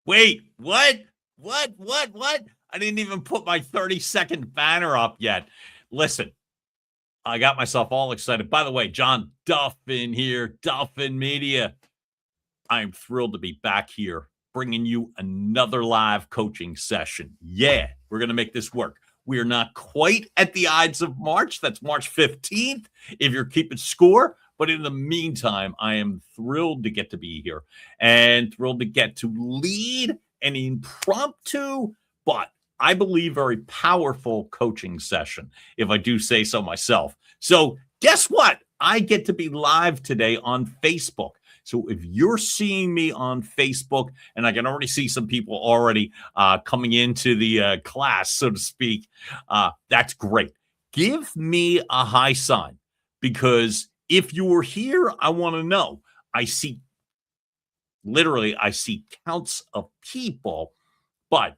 Wait, what? What? I didn't even put my 30-second banner up yet. Listen, I got myself all excited. By the way, John Duffin here, Duffin Media. I'm thrilled to be back here bringing you another live coaching session. Yeah, we're going to make this work. We are not quite at the Ides of March. That's March 15th, if you're keeping score. But in the meantime, I am thrilled to get to be here and thrilled to get to lead an impromptu, but I believe very powerful coaching session, if I do say so myself. So guess what? I get to be live today on Facebook. So if you're seeing me on Facebook, and I can already see some people already coming into the class, so to speak, that's great. Give me a high sign, because if you were here, I want to know. I see counts of people, but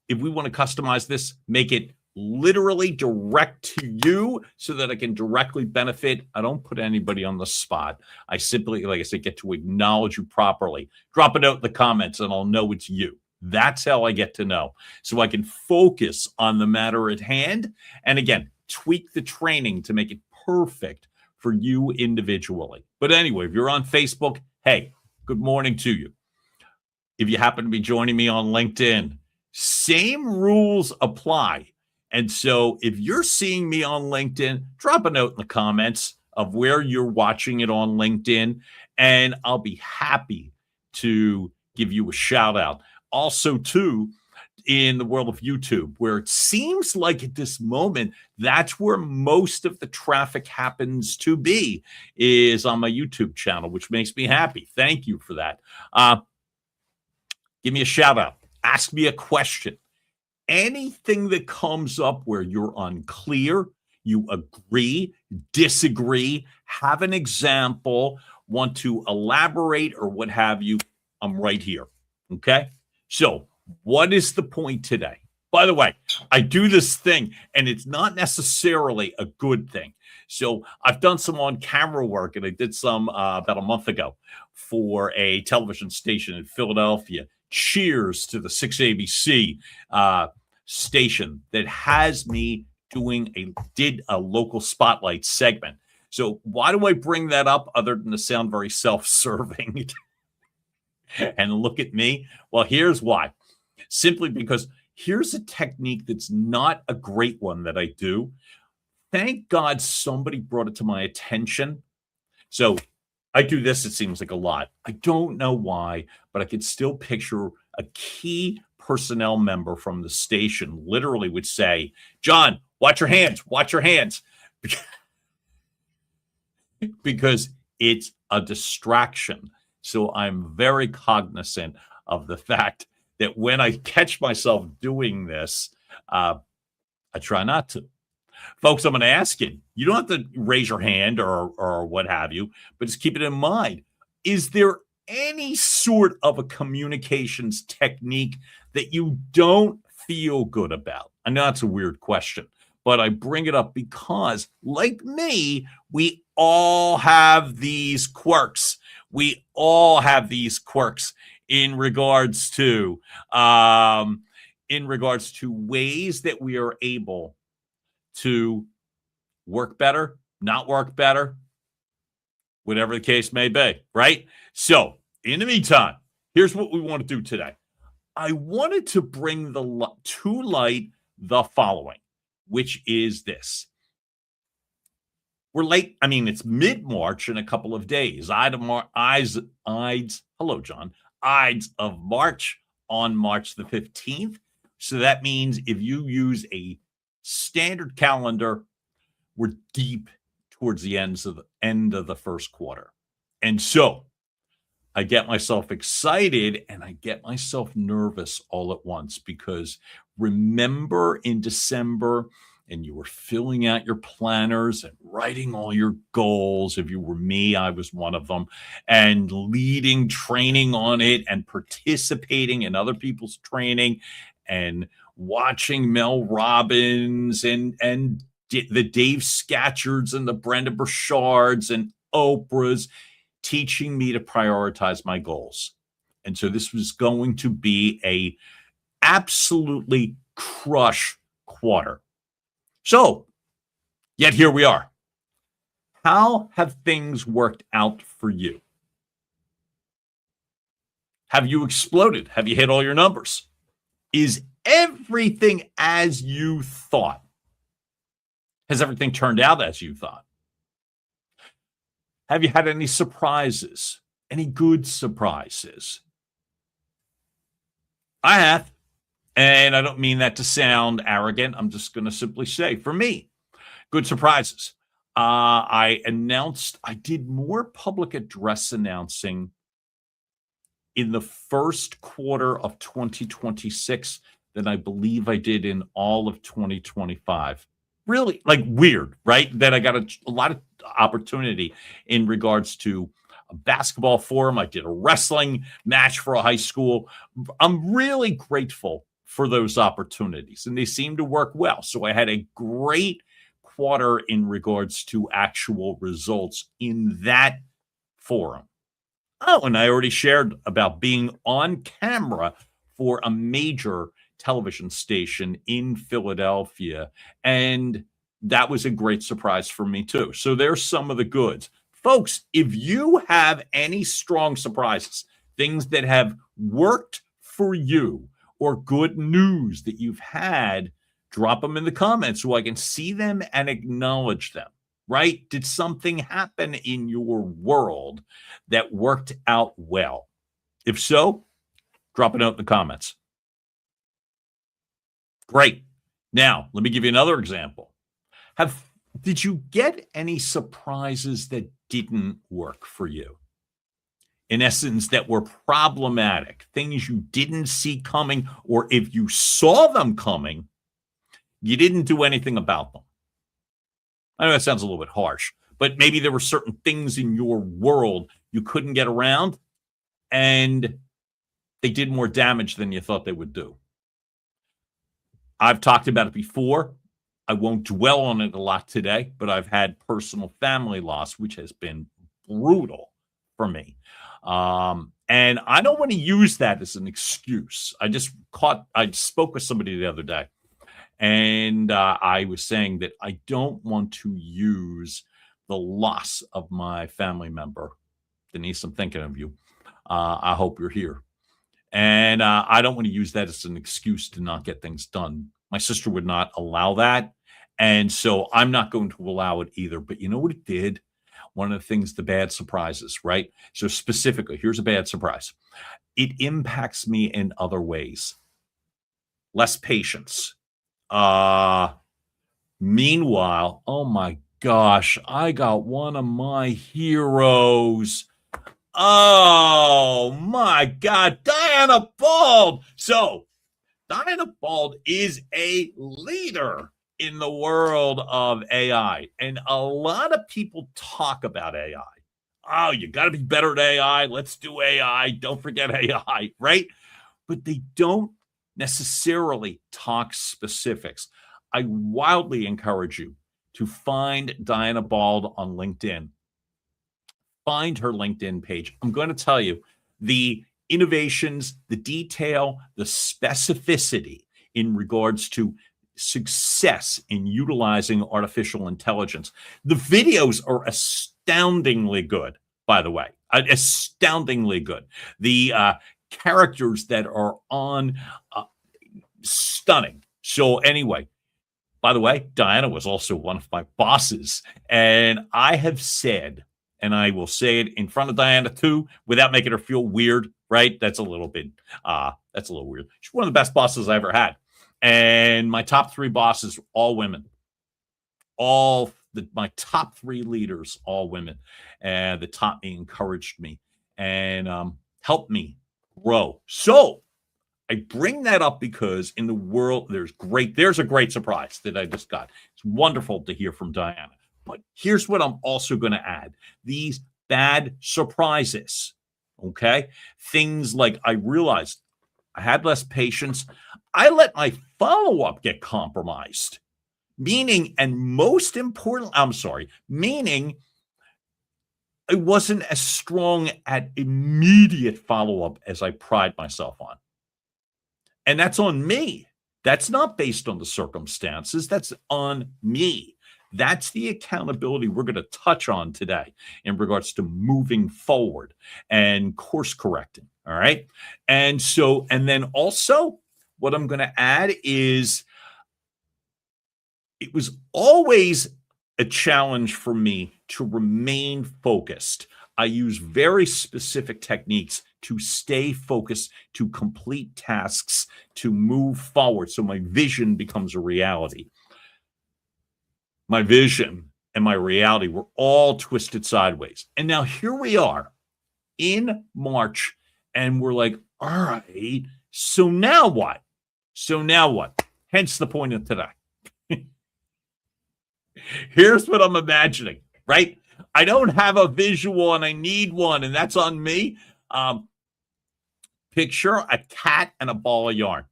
if we want to customize this, make it literally direct to you so that I can directly benefit. I don't put anybody on the spot. I simply, like I said, get to acknowledge you properly. Drop a note in the comments and I'll know it's you. That's how I get to know. So I can focus on the matter at hand. And again, tweak the training to make it perfect for you individually. But anyway, if you're on Facebook, hey, good morning to you. If you happen to be joining me on LinkedIn, same rules apply. And so if you're seeing me on LinkedIn, drop a note in the comments of where you're watching it on LinkedIn, and I'll be happy to give you a shout out. Also, too, in the world of YouTube, where it seems like at this moment, that's where most of the traffic happens to be, is on my YouTube channel, which makes me happy. Thank you for that. Give me a shout out. Ask me a question. Anything that comes up where you're unclear, you agree, disagree, have an example, want to elaborate, or what have you, I'm right here. Okay? So, what is the point today? By the way, I do this thing, and it's not necessarily a good thing. So, I've done some on-camera work, and I did some about a month ago for a television station in Philadelphia. Cheers to the 6ABC station that has me did a local spotlight segment. So why do I bring that up other than to sound very self-serving and look at me? Well, here's why. Simply because here's a technique that's not a great one that I do. Thank God somebody brought it to my attention. So I do this, it seems like a lot. I don't know why, but I can still picture a key personnel member from the station literally would say, John, watch your hands, because it's a distraction. So I'm very cognizant of the fact that when I catch myself doing this, I try not to. Folks, I'm going to ask you. You don't have to raise your hand or what have you, but just keep it in mind. Is there any sort of a communications technique that you don't feel good about? I know that's a weird question, but I bring it up because, like me, we all have these quirks. We all have these quirks in regards to ways that we are able to work better, not work better, whatever the case may be, right? So, in the meantime, here's what we want to do today. I wanted to bring to light the following, which is this. We're late. I mean, it's mid-March in a couple of days. Hello, John. Ides of March on March the 15th. So that means if you use a standard calendar, we're deep towards the end of the first quarter. And so I get myself excited and I get myself nervous all at once, because remember in December, and you were filling out your planners and writing all your goals. If you were me, I was one of them, and leading training on it and participating in other people's training and watching Mel Robbins and the Dave Scatchards and the Brenda Burchards and Oprah's teaching me to prioritize my goals. And so this was going to be a absolutely crush quarter. So, yet here we are. How have things worked out for you? Have you exploded? Have you hit all your numbers? Is everything as you thought? Has everything turned out as you thought? Have you had any surprises? Any good surprises? I have. And I don't mean that to sound arrogant. I'm just going to simply say, for me, good surprises. I did more public address announcing in the first quarter of 2026 than I believe I did in all of 2025. Really, like, weird, right? That I got a lot of opportunity in regards to a basketball forum. I did a wrestling match for a high school. I'm really grateful for those opportunities, and they seem to work well. So I had a great quarter in regards to actual results in that forum. Oh, and I already shared about being on camera for a major television station in Philadelphia. And that was a great surprise for me, too. So there's some of the goods. Folks, if you have any strong surprises, things that have worked for you, or good news that you've had, drop them in the comments so I can see them and acknowledge them. Right? Did something happen in your world that worked out well? If so, drop a note in the comments. Great. Now, let me give you another example. Did you get any surprises that didn't work for you? In essence, that were problematic, things you didn't see coming, or if you saw them coming, you didn't do anything about them. I know that sounds a little bit harsh, but maybe there were certain things in your world you couldn't get around, and they did more damage than you thought they would do. I've talked about it before. I won't dwell on it a lot today, but I've had personal family loss, which has been brutal for me. And I don't want to use that as an excuse. I spoke with somebody the other day, and I was saying that I don't want to use the loss of my family member. Denise, I'm thinking of you. I hope you're here. And I don't want to use that as an excuse to not get things done. My sister would not allow that. And so I'm not going to allow it either. But you know what it did? One of the things, the bad surprises, right? So specifically, here's a bad surprise. It impacts me in other ways. Less patience. Meanwhile, oh my gosh, I got one of my heroes. Oh my God, Diana Bald. So Diana Bald is a leader in the world of AI. And a lot of people talk about AI. Oh, you got to be better at AI. Let's do AI. Don't forget AI, right? But they don't necessarily talk specifics. I wildly encourage you to find Diana Bald on LinkedIn. Find her LinkedIn page. I'm going to tell you the innovations, the detail, the specificity in regards to success in utilizing artificial intelligence. The videos are astoundingly good, by the way, astoundingly good. The characters that are on, stunning. So anyway, by the way, Diana was also one of my bosses, and I have said, and I will say it in front of Diana too, without making her feel weird, right? That's a little weird. She's one of the best bosses I ever had. And my top three bosses, all women. My top three leaders, all women. And that taught me, encouraged me, and helped me grow. So I bring that up because in the world, there's a great surprise that I just got. It's wonderful to hear from Diana. But here's what I'm also going to add. These bad surprises, okay? Things like I realized I had less patience. I let my follow-up get compromised. Meaning I wasn't as strong at immediate follow-up as I pride myself on. And that's on me. That's not based on the circumstances. That's on me. That's the accountability we're going to touch on today in regards to moving forward and course correcting. All right. And then also, what I'm going to add is it was always a challenge for me to remain focused. I use very specific techniques to stay focused, to complete tasks, to move forward. So my vision becomes a reality. My vision and my reality were all twisted sideways. And now here we are in March, and we're like, all right, so now what? So now what? Hence the point of today. Here's what I'm imagining, right? I don't have a visual and I need one, and that's on me. Picture a cat and a ball of yarn,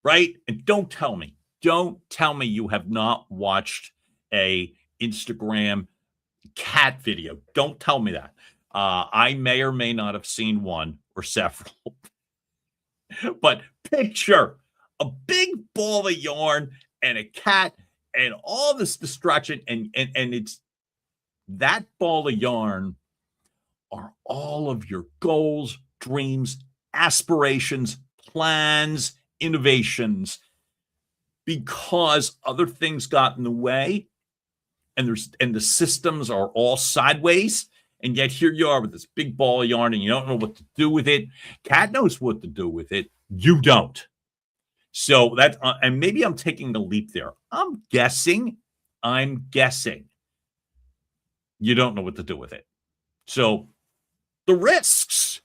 right? And don't tell me you have not watched a Instagram cat video. Don't tell me that. I may or may not have seen one or several, but picture a big ball of yarn and a cat and all this distraction, and it's that ball of yarn are all of your goals, dreams, aspirations, plans, innovations, because other things got in the way, and the systems are all sideways, and yet here you are with this big ball of yarn and you don't know what to do with it. Cat knows what to do with it. You don't. So that, and maybe I'm taking a leap there. I'm guessing you don't know what to do with it. So the risks.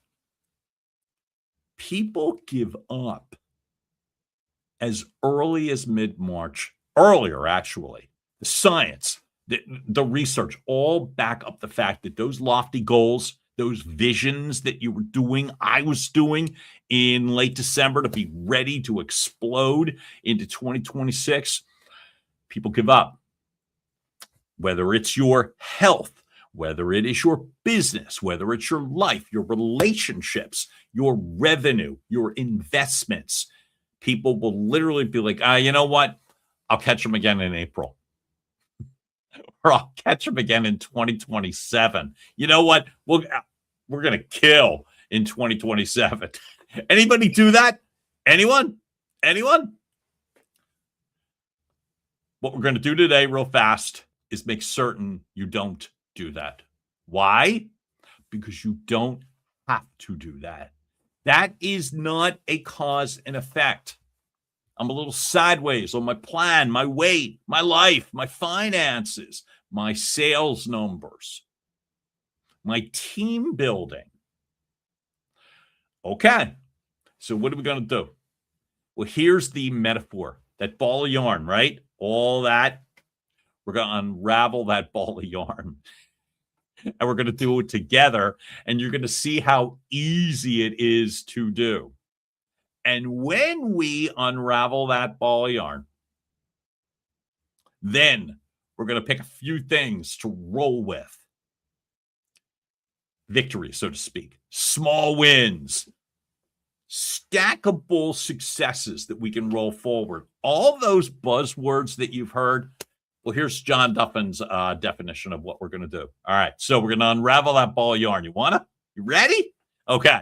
People give up as early as mid-March, earlier actually. The science, the research all back up the fact that those lofty goals, those visions that you were doing, I was doing in late December to be ready to explode into 2026, people give up. Whether it's your health, whether it is your business, whether it's your life, your relationships, your revenue, your investments, people will literally be like, you know what? I'll catch them again in April. Or I'll catch them again in 2027. You know what? We're going to kill in 2027. Anybody do that? Anyone? What we're going to do today real fast is make certain you don't do that. Why? Because you don't have to do that. That is not a cause and effect. I'm a little sideways on my plan, my weight, my life, my finances, my sales numbers, my team building. Okay, so what are we going to do? Well, here's the metaphor. That ball of yarn, right? All that. We're going to unravel that ball of yarn. And we're going to do it together. And you're going to see how easy it is to do. And when we unravel that ball of yarn, then we're going to pick a few things to roll with. Victory, so to speak. Small wins. Stackable successes that we can roll forward. All those buzzwords that you've heard. Well, here's John Duffin's definition of what we're going to do. All right, so we're going to unravel that ball of yarn. You ready? Okay.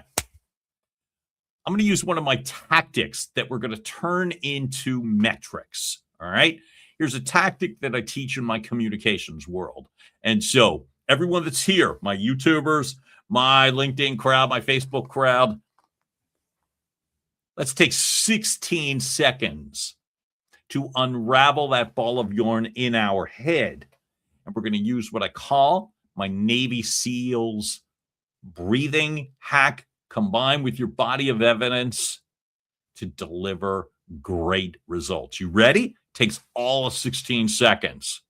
I'm going to use one of my tactics that we're going to turn into metrics. All right. Here's a tactic that I teach in my communications world. And so everyone that's here, my YouTubers, my LinkedIn crowd, my Facebook crowd, let's take 16 seconds to unravel that ball of yarn in our head. And we're going to use what I call my Navy SEALs breathing hack combined with your body of evidence to deliver great results. You ready? Takes all of 16 seconds.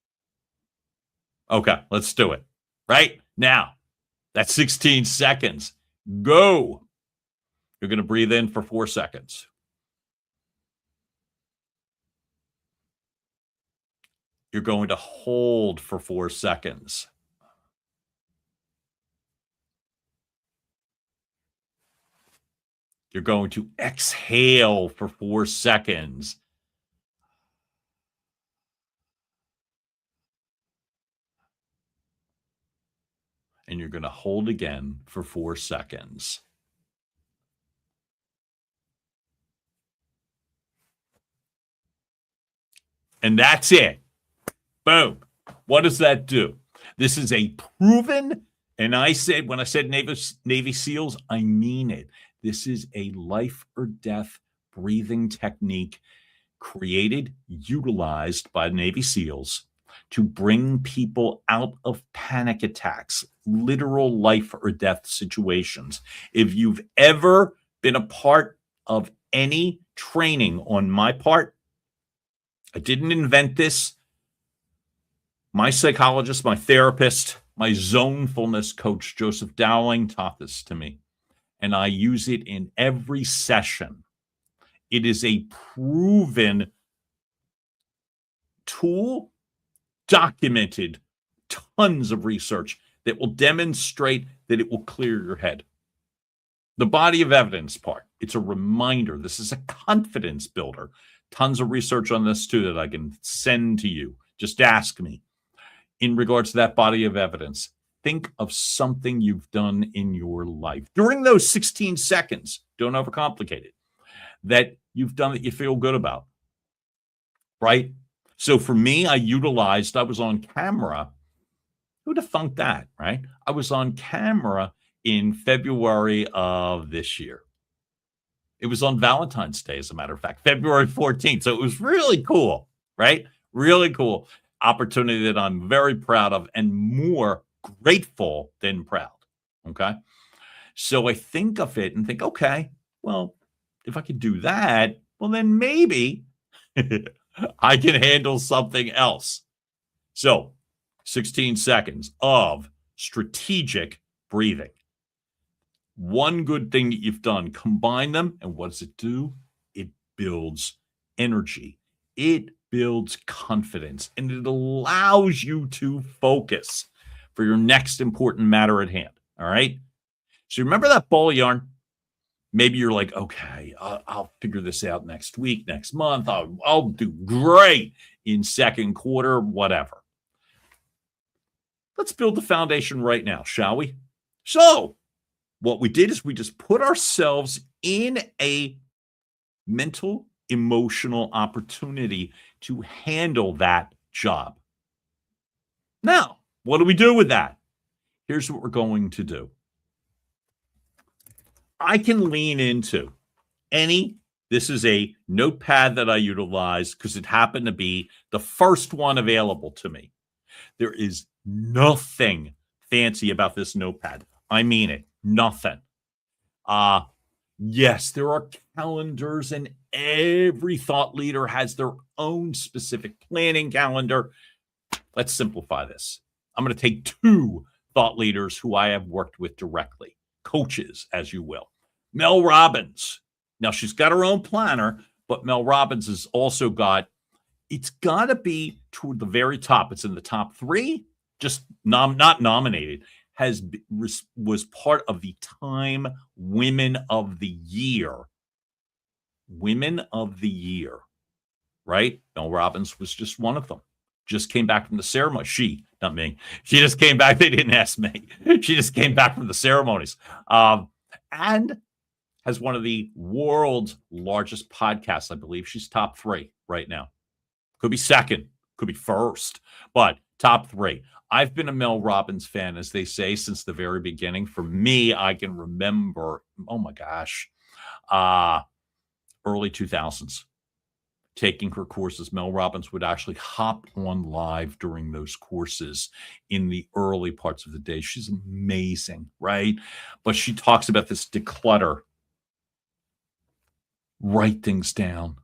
Okay, let's do it. Right now, that's 16 seconds. Go. You're going to breathe in for 4 seconds. You're going to hold for 4 seconds. You're going to exhale for 4 seconds. And you're going to hold again for 4 seconds. And that's it. Boom. What does that do? This is a proven, and when I said Navy SEALs, I mean it. This is a life or death breathing technique created, utilized by Navy SEALs to bring people out of panic attacks, literal life or death situations. If you've ever been a part of any training on my part, I didn't invent this. My psychologist, my therapist, my zonefulness coach, Joseph Dowling, taught this to me, and I use it in every session. It is a proven tool, documented, tons of research that will demonstrate that it will clear your head. The body of evidence part, it's a reminder. This is a confidence builder. Tons of research on this too that I can send to you. Just ask me. In regards to that body of evidence, think of something you've done in your life during those 16 seconds. Don't overcomplicate it. That you've done that you feel good about, right? So for me, I was on camera. Who'd have thunk that, right? I was on camera in February of this year. It was on Valentine's Day, as a matter of fact, February 14th. So it was really cool, right? Really cool opportunity that I'm very proud of and more grateful than proud. Okay. So I think of it and think, okay, well, if I could do that, well, then maybe I can handle something else. So 16 seconds of strategic breathing. One good thing that you've done, combine them, and what does it do? It builds energy. It builds confidence, and it allows you to focus for your next important matter at hand. All right. So remember that ball of yarn? Maybe you're like, okay, I'll figure this out next week, next month. I'll do great in second quarter, whatever. Let's build the foundation right now, shall we? So what we did is we just put ourselves in a mental, emotional opportunity to handle that job. Now, what do we do with that? Here's what we're going to do. I can lean into this is a notepad that I utilize because it happened to be the first one available to me. There is nothing fancy about this notepad. I mean it, nothing. Yes, there are calendars, and every thought leader has their own specific planning calendar. Let's simplify this. I'm going to take 2 thought leaders who I have worked with directly, coaches, as you will. Mel Robbins. Now, she's got her own planner, but Mel Robbins has also it's got to be toward the very top. It's in the top 3, just not nominated. Was part of the Time Women of the Year. Women of the Year, right? Mel Robbins was just one of them. Just came back from the ceremony. She, not me. She just came back. They didn't ask me. She just came back from the ceremonies. And has one of the world's largest podcasts. I believe she's top 3 right now. Could be second, could be first, but top 3. I've been a Mel Robbins fan, as they say, since the very beginning. For me, I can remember, oh my gosh, early 2000s, taking her courses. Mel Robbins would actually hop on live during those courses in the early parts of the day. She's amazing, right? But she talks about this declutter. Write things down.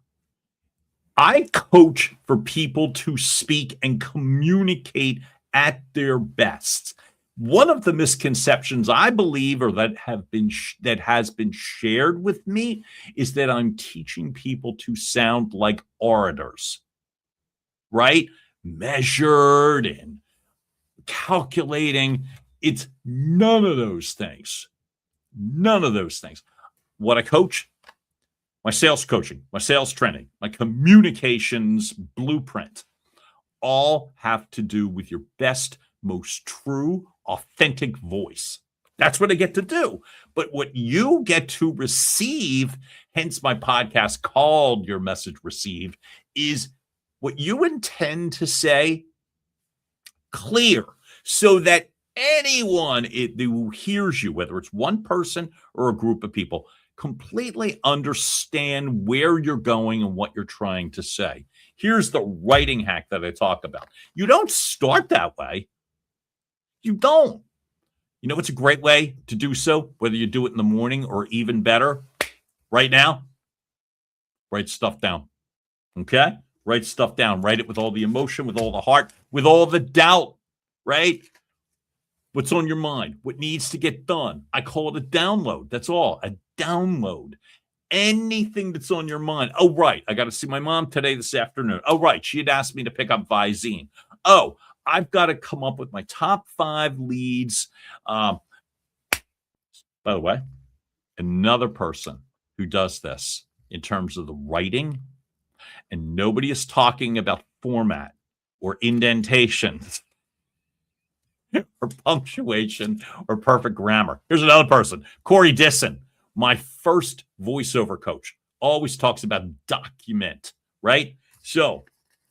I coach for people to speak and communicate at their best. One of the misconceptions I believe, or that has been shared with me, is that I'm teaching people to sound like orators, right? Measured and calculating. It's none of those things. None of those things. what I coach, my sales coaching, my sales training, my communications blueprint, all have to do with your best, most true, authentic voice. That's what I get to do. But what you get to receive, hence my podcast called Your Message Received, is what you intend to say clear so that anyone who hears you, whether it's one person or a group of people, completely understand where you're going and what you're trying to say. Here's the writing hack that I talk about. You don't start that way. You don't. You know what's a great way to do so, whether you do it in the morning or even better, right now? Write stuff down. Okay? Write stuff down. Write it with all the emotion, with all the heart, with all the doubt, right? What's on your mind? What needs to get done? I call it a download. That's all. A download. Anything that's on your mind. Oh, right. I got to see my mom today this afternoon. Oh, right. She had asked me to pick up Visine. Oh, I've got to come up with my top 5 leads. By the way, another person who does this in terms of the writing, and nobody is talking about format or indentations or punctuation or perfect grammar. Here's another person, Corey Disson, my first voiceover coach, always talks about document, right? So,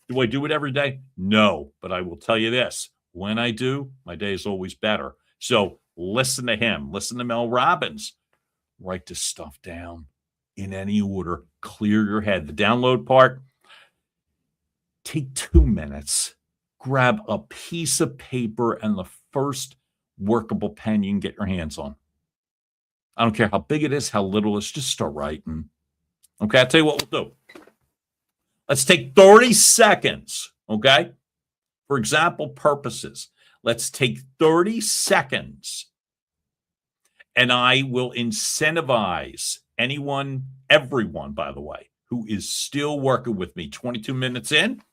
do I do it every day? No, but I will tell you this. When I do, my day is always better. So listen to him. Listen to Mel Robbins. Write this stuff down in any order. Clear your head. The download part, take 2 minutes. Grab a piece of paper and the first workable pen you can get your hands on. I don't care how big it is, how little it is. Just start writing. Okay, I'll tell you what we'll do. Let's take 30 seconds, okay? For example purposes, let's take 30 seconds and I will incentivize everyone, by the way, who is still working with me 22 minutes in.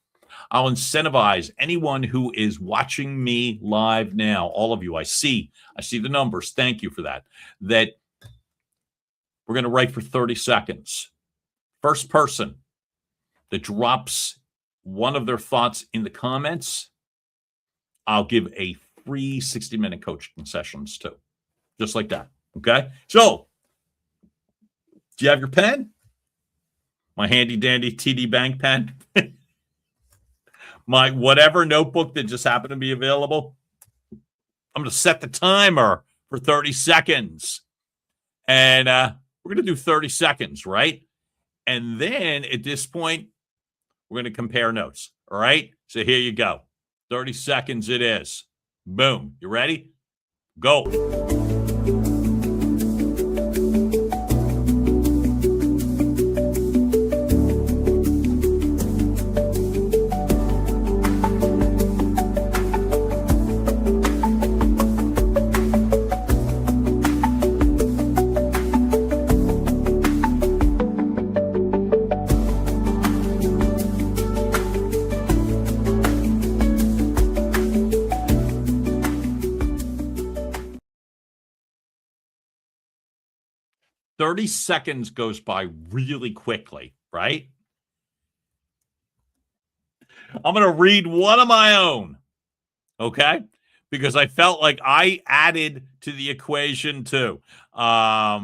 I'll incentivize anyone who is watching me live now. All of you, I see the numbers. Thank you for that. That we're going to write for 30 seconds. First person that drops one of their thoughts in the comments, I'll give a free 60-minute coaching sessions too. Just like that. Okay? So, do you have your pen? My handy dandy TD Bank pen? My whatever notebook that just happened to be available? I'm going to set the timer for 30 seconds. And we're going to do 30 seconds, right? And then at this point, we're going to compare notes. All right? So here you go. 30 seconds it is. Boom. You ready? Go. 30 seconds goes by really quickly, right? I'm going to read one of my own, okay? Because I felt like I added to the equation too. I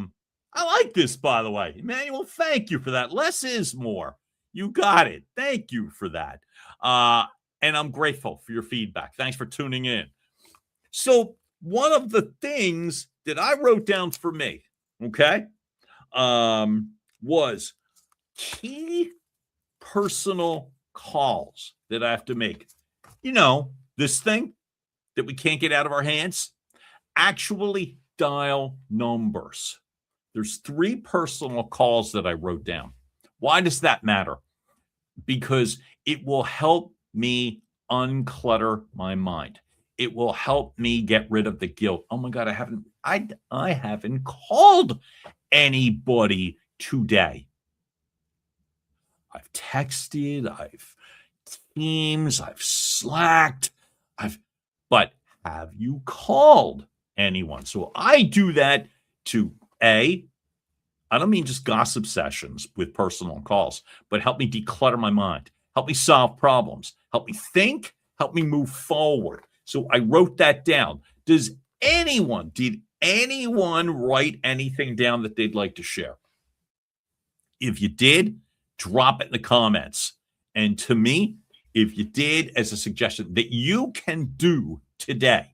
like this, by the way. Emmanuel, thank you for that. Less is more. You got it. Thank you for that. And I'm grateful for your feedback. Thanks for tuning in. So one of the things that I wrote down for me, okay, was key personal calls that I have to make. You know, this thing that we can't get out of our hands, actually dial numbers. There's 3 personal calls that I wrote down. Why does that matter? Because it will help me unclutter my mind. It will help me get rid of the guilt. Oh my God, I haven't called anybody today. I've texted, I've Teams, I've Slacked, but have you called anyone? So I do that to A, I don't mean just gossip sessions with personal calls, but help me declutter my mind, help me solve problems, help me think, help me move forward. So I wrote that down. Did anyone write anything down that they'd like to share? If you did, drop it in the comments. And to me, if you did, as a suggestion that you can do today.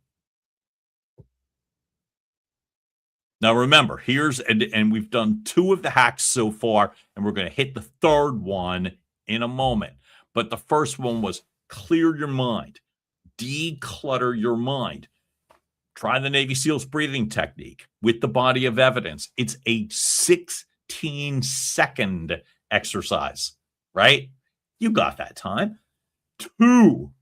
Now remember, and we've done 2 of the hacks so far, and we're going to hit the third one in a moment. But the first one was clear your mind, declutter your mind. Try the Navy SEALs breathing technique with the body of evidence. It's a 16-second exercise, right? You got that time. 2,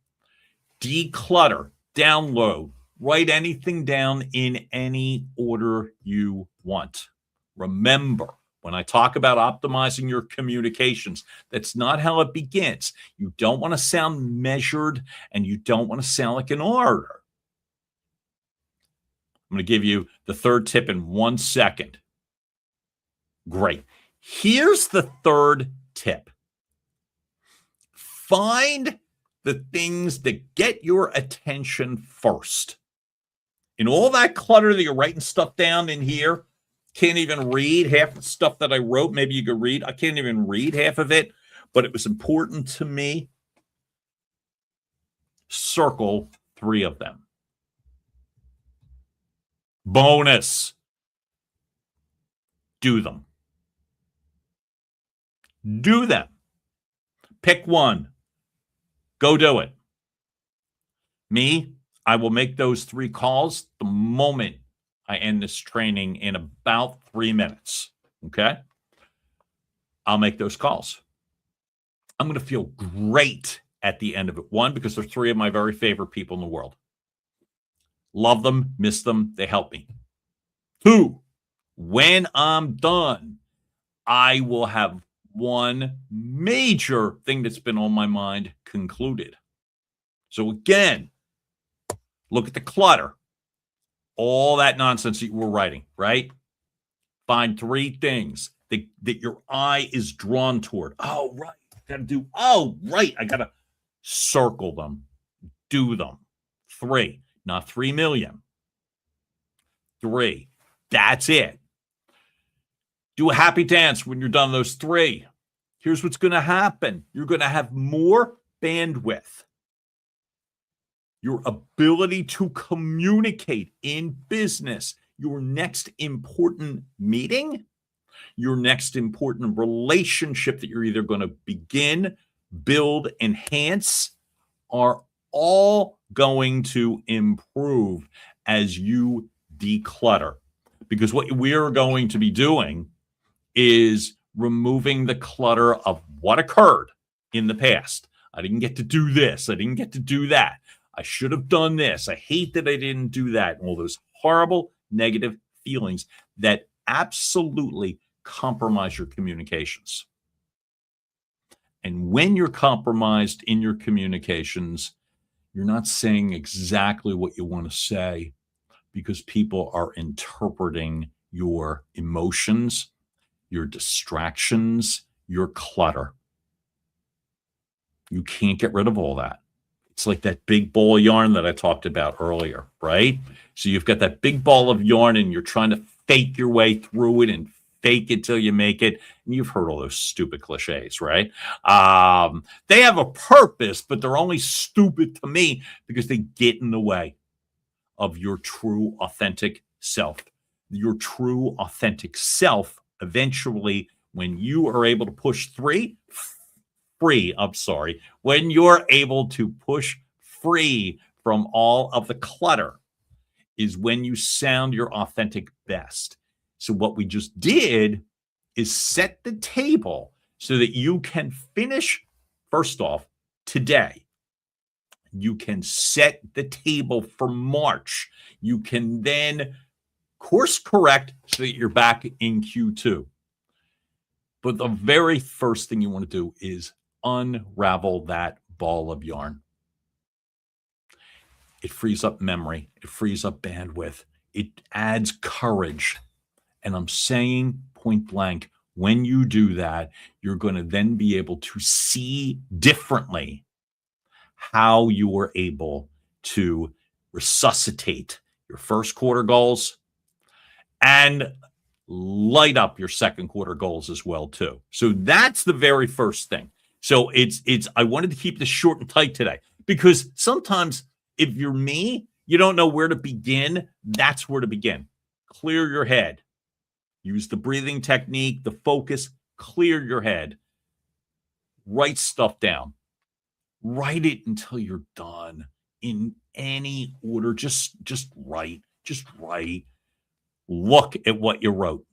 declutter, download, write anything down in any order you want. Remember, when I talk about optimizing your communications, that's not how it begins. You don't want to sound measured and you don't want to sound like an orator. I'm going to give you the third tip in 1 second. Great. Here's the third tip. Find the things that get your attention first. In all that clutter that you're writing stuff down in here, can't even read half the stuff that I wrote. Maybe you could read. I can't even read half of it, but it was important to me. Circle 3 of them. Bonus. Do them. Do them. Pick one. Go do it. Me, I will make those 3 calls the moment I end this training in about 3 minutes. Okay? I'll make those calls. I'm going to feel great at the end of it. 1, because they're 3 of my very favorite people in the world. Love them, miss them, they help me. 2, when I'm done, I will have one major thing that's been on my mind concluded. So again, look at the clutter. All that nonsense that you were writing, right? Find 3 things that your eye is drawn toward. Oh, right. I got to circle them. Do them. 3, not 3 million. 3. That's it. Do a happy dance when you're done those 3. Here's what's going to happen. You're going to have more bandwidth. Your ability to communicate in business, your next important meeting, your next important relationship that you're either going to begin, build, enhance, are all going to improve as you declutter. Because what we're going to be doing is removing the clutter of what occurred in the past. I didn't get to do this. I didn't get to do that. I should have done this. I hate that I didn't do that. And all those horrible negative feelings that absolutely compromise your communications. And when you're compromised in your communications, you're not saying exactly what you want to say because people are interpreting your emotions, your distractions, your clutter. You can't get rid of all that. It's like that big ball of yarn that I talked about earlier, right? So you've got that big ball of yarn and you're trying to fake your way through it and fake it till you make it. And you've heard all those stupid cliches, right? They have a purpose, but they're only stupid to me because they get in the way of your true, authentic self. Your true, authentic self, eventually, when you are able to push when you're able to push free from all of the clutter, is when you sound your authentic best. So what we just did is set the table so that you can finish, first off, today. You can set the table for March. You can then course correct so that you're back in Q2. But the very first thing you want to do is unravel that ball of yarn. It frees up memory. It frees up bandwidth. It adds courage. And I'm saying point blank, when you do that, you're going to then be able to see differently how you were able to resuscitate your first quarter goals and light up your second quarter goals as well too. So that's the very first thing. So it's I wanted to keep this short and tight today because sometimes if you're me, you don't know where to begin. That's where to begin. Clear your head. Use the breathing technique, the focus, clear your head. Write stuff down. Write it until you're done in any order. Just write. Just write. Look at what you wrote.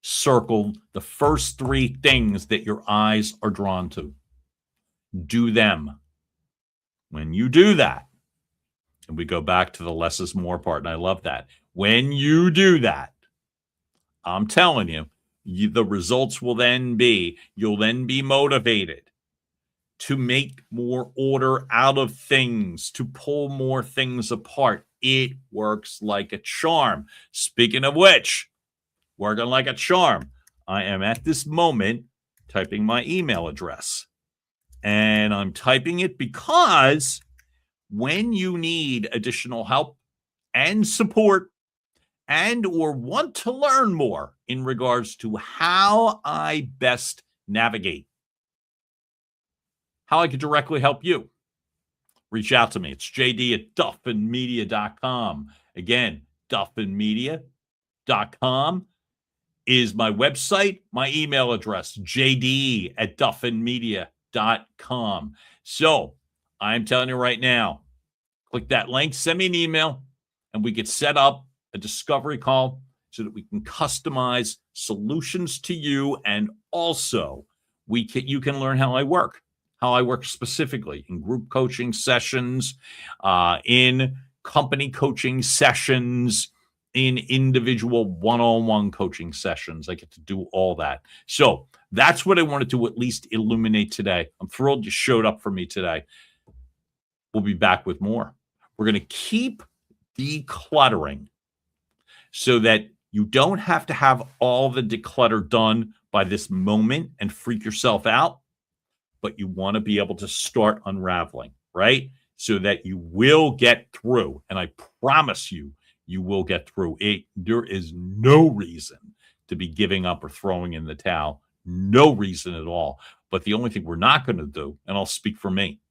Circle the first three things that your eyes are drawn to. Do them. When you do that, and we go back to the less is more part, and I love that. When you do that, I'm telling you, the results will then be, you'll then be motivated to make more order out of things, to pull more things apart. It works like a charm. Speaking of which, working like a charm, I am at this moment typing my email address. And I'm typing it because when you need additional help and support and or want to learn more in regards to how I best navigate, how I could directly help you, reach out to me. It's JD at duffinmedia.com. Again, duffinmedia.com is my website, my email address, jd at duffinmedia.com. So I'm telling you right now, click that link, send me an email, and we get set up a discovery call so that we can customize solutions to you. And also you can learn how I work specifically in group coaching sessions, in company coaching sessions, in individual one-on-one coaching sessions. I get to do all that. So that's what I wanted to at least illuminate today. I'm thrilled you showed up for me today. We'll be back with more. We're going to keep decluttering so that you don't have to have all the declutter done by this moment and freak yourself out, but you want to be able to start unraveling, right? So that you will get through. And I promise you, you will get through it. There is no reason to be giving up or throwing in the towel. No reason at all. But the only thing we're not going to do, and I'll speak for me,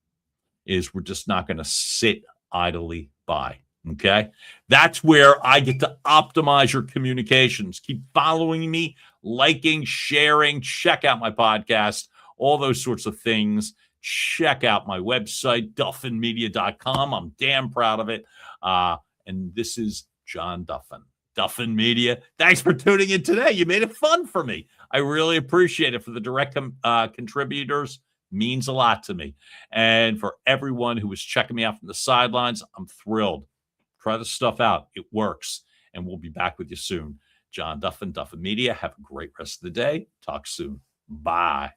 is we're just not going to sit idly by. Okay. That's where I get to optimize your communications. Keep following me, liking, sharing, check out my podcast, all those sorts of things. Check out my website, duffinmedia.com. I'm damn proud of it. And this is John Duffin, Duffin Media. Thanks for tuning in today. You made it fun for me. I really appreciate it. For the direct contributors, means a lot to me. And for everyone who was checking me out from the sidelines, I'm thrilled. Try this stuff out. It works. And we'll be back with you soon. John Duffin, Duffin Media. Have a great rest of the day. Talk soon. Bye.